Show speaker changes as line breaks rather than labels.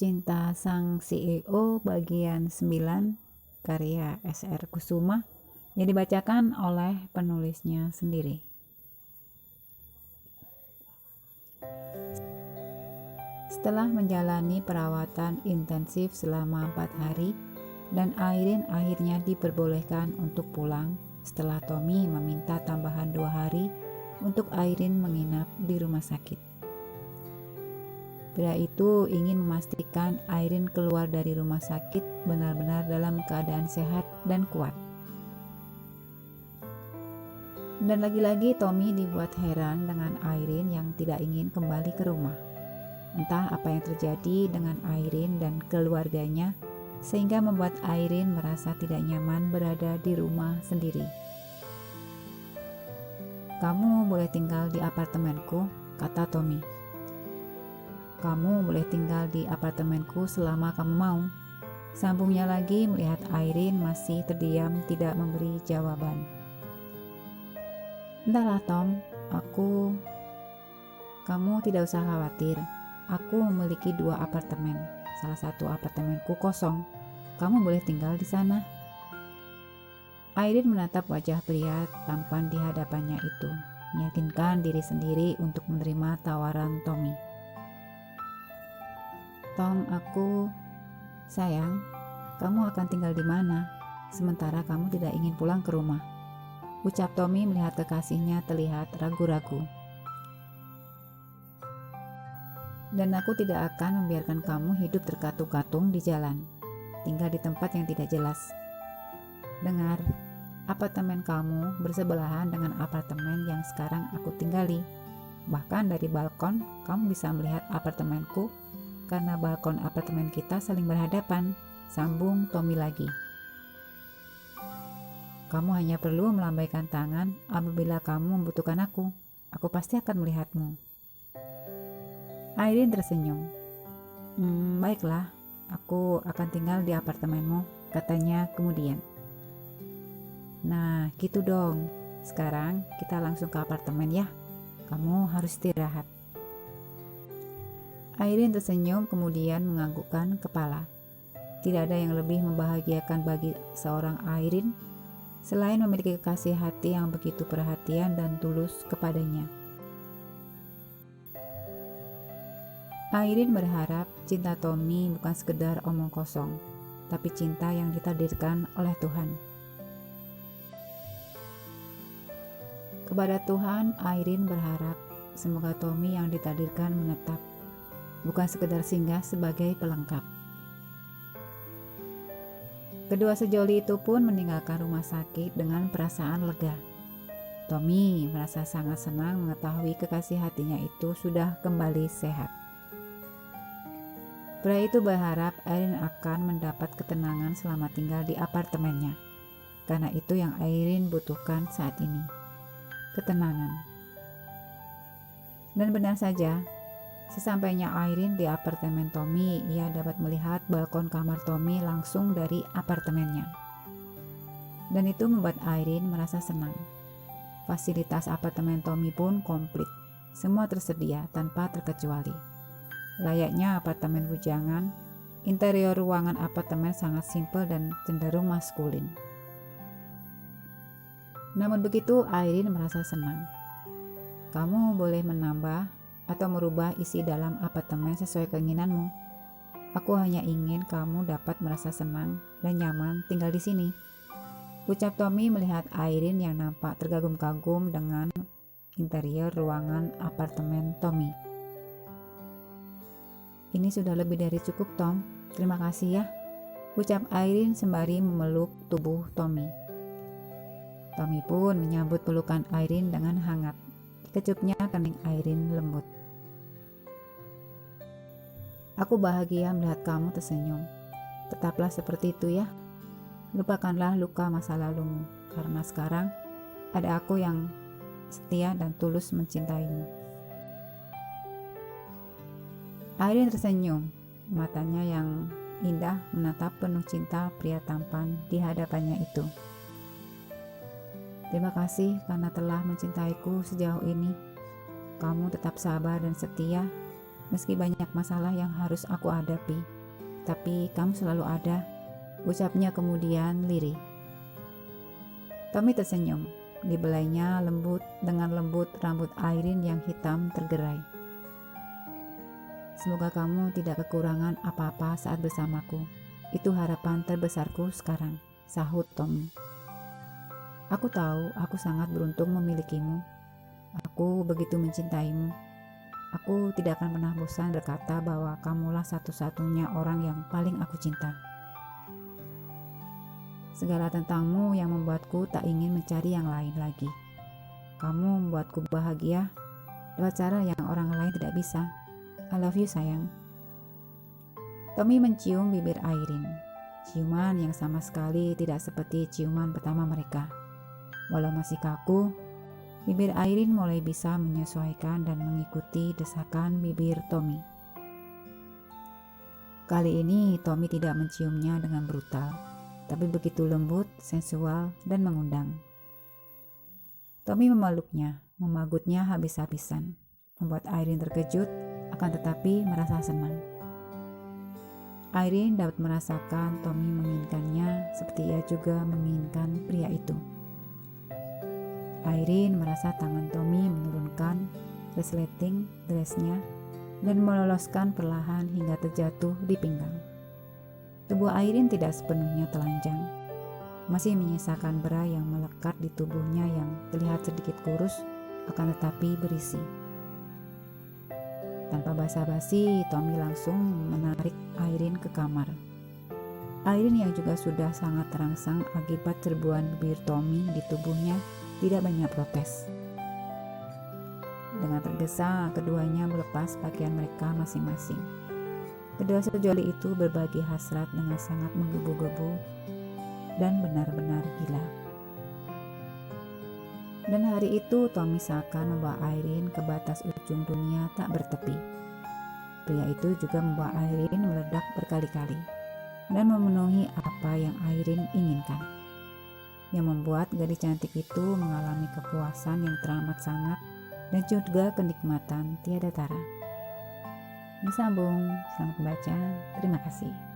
Cinta Sang CEO bagian 9 karya S.R. Kusuma yang dibacakan oleh penulisnya sendiri. Setelah menjalani perawatan intensif selama 4 hari dan Airin akhirnya diperbolehkan untuk pulang setelah Tommy meminta tambahan 2 hari untuk Airin menginap di rumah sakit. Pria itu ingin memastikan Airin keluar dari rumah sakit benar-benar dalam keadaan sehat dan kuat. Dan lagi-lagi Tommy dibuat heran dengan Airin yang tidak ingin kembali ke rumah. Entah apa yang terjadi dengan Airin dan keluarganya sehingga membuat Airin merasa tidak nyaman berada di rumah sendiri. "Kamu boleh tinggal di apartemenku," kata Tommy. "Kamu boleh tinggal di apartemenku selama kamu mau," sambungnya lagi melihat Airin masih terdiam tidak memberi jawaban. "Entahlah Tom, kamu tidak usah khawatir. Aku memiliki 2 apartemen. Salah satu apartemenku kosong. Kamu boleh tinggal di sana." Airin menatap wajah pria tampan di hadapannya itu, meyakinkan diri sendiri untuk menerima tawaran Tommy. "Tom, sayang, kamu akan tinggal di mana? Sementara kamu tidak ingin pulang ke rumah," ucap Tommy melihat kekasihnya terlihat ragu-ragu. "Dan aku tidak akan membiarkan kamu hidup terkatung-katung di jalan, tinggal di tempat yang tidak jelas. Dengar, apartemen kamu bersebelahan dengan apartemen yang sekarang aku tinggali. Bahkan dari balkon kamu bisa melihat apartemenku karena balkon apartemen kita saling berhadapan," sambung Tommy lagi. "Kamu hanya perlu melambaikan tangan apabila kamu membutuhkan aku. Aku pasti akan melihatmu." Airin tersenyum. Baiklah, aku akan tinggal di apartemenmu," katanya kemudian. "Nah, gitu dong. Sekarang kita langsung ke apartemen ya. Kamu harus istirahat." Airin tersenyum kemudian menganggukkan kepala. Tidak ada yang lebih membahagiakan bagi seorang Airin selain memiliki kekasih hati yang begitu perhatian dan tulus kepadanya. Airin berharap cinta Tommy bukan sekedar omong kosong, tapi cinta yang ditakdirkan oleh Tuhan. Kepada Tuhan, Airin berharap semoga Tommy yang ditakdirkan menetap, bukan sekedar singgah sebagai pelengkap. Kedua sejoli itu pun meninggalkan rumah sakit dengan perasaan lega. Tommy merasa sangat senang mengetahui kekasih hatinya itu sudah kembali sehat. Pria itu berharap Airin akan mendapat ketenangan selama tinggal di apartemennya, karena itu yang Airin butuhkan saat ini, ketenangan. Dan benar saja, sesampainya Airin di apartemen Tommy, ia dapat melihat balkon kamar Tommy langsung dari apartemennya. Dan itu membuat Airin merasa senang. Fasilitas apartemen Tommy pun komplit. Semua tersedia tanpa terkecuali. Layaknya apartemen bujangan, interior ruangan apartemen sangat simpel dan cenderung maskulin. Namun begitu, Airin merasa senang. "Kamu boleh menambah atau merubah isi dalam apartemen sesuai keinginanmu. Aku hanya ingin kamu dapat merasa senang dan nyaman tinggal di sini," ucap Tommy melihat Airin yang nampak tergagum-kagum dengan interior ruangan apartemen Tommy. "Ini sudah lebih dari cukup, Tom. Terima kasih ya," ucap Airin sembari memeluk tubuh Tommy. Tommy pun menyambut pelukan Airin dengan hangat. Kecupnya kening Airin lembut. "Aku bahagia melihat kamu tersenyum. Tetaplah seperti itu ya. Lupakanlah luka masa lalumu, karena sekarang ada aku yang setia dan tulus mencintaimu." Airin tersenyum, matanya yang indah menatap penuh cinta pria tampan di hadapannya itu. "Terima kasih karena telah mencintaiku sejauh ini. Kamu tetap sabar dan setia, Meski banyak masalah yang harus aku hadapi, tapi kamu selalu ada, ucapnya kemudian lirih. Tommy tersenyum. Dibelainya dengan lembut rambut Irene yang hitam tergerai. Semoga kamu tidak kekurangan apa-apa saat bersamaku. Itu harapan terbesarku sekarang, sahut Tommy. Aku tahu aku sangat beruntung memilikimu. Aku begitu mencintaimu. Aku tidak akan pernah bosan berkata bahwa kamulah satu-satunya orang yang paling aku cinta. Segala tentangmu yang membuatku tak ingin mencari yang lain lagi. Kamu membuatku bahagia lewat cara yang orang lain tidak bisa. I love you sayang. Tommy mencium bibir Irene. Ciuman yang sama sekali tidak seperti ciuman pertama mereka. Walau masih kaku, bibir Irene mulai bisa menyesuaikan dan mengikuti desakan bibir Tommy. Kali ini Tommy tidak menciumnya dengan brutal, tapi begitu lembut, sensual, dan mengundang. Tommy memeluknya, memagutnya habis-habisan, membuat Irene terkejut, akan tetapi merasa senang. Irene dapat merasakan Tommy menginginkannya seperti ia juga menginginkan pria itu. Irene merasa tangan Tommy menurunkan resleting dressnya dan meloloskan perlahan hingga terjatuh di pinggang. Tubuh Irene tidak sepenuhnya telanjang, masih menyisakan bra yang melekat di tubuhnya yang terlihat sedikit kurus, akan tetapi berisi. Tanpa basa-basi, Tommy langsung menarik Irene ke kamar. Irene yang juga sudah sangat terangsang akibat serbuan bibir Tommy di tubuhnya tidak banyak protes. Dengan tergesa, keduanya melepas pakaian mereka masing-masing. Kedua sejoli itu berbagi hasrat dengan sangat menggebu-gebu dan benar-benar gila. Dan hari itu Tommy seakan membawa Irene ke batas ujung dunia tak bertepi. Pria itu juga membawa Irene meledak berkali-kali dan memenuhi apa yang Irene inginkan, yang membuat gadis cantik itu mengalami kepuasan yang teramat sangat dan juga kenikmatan tiada tara. Disambung, selamat membaca, terima kasih.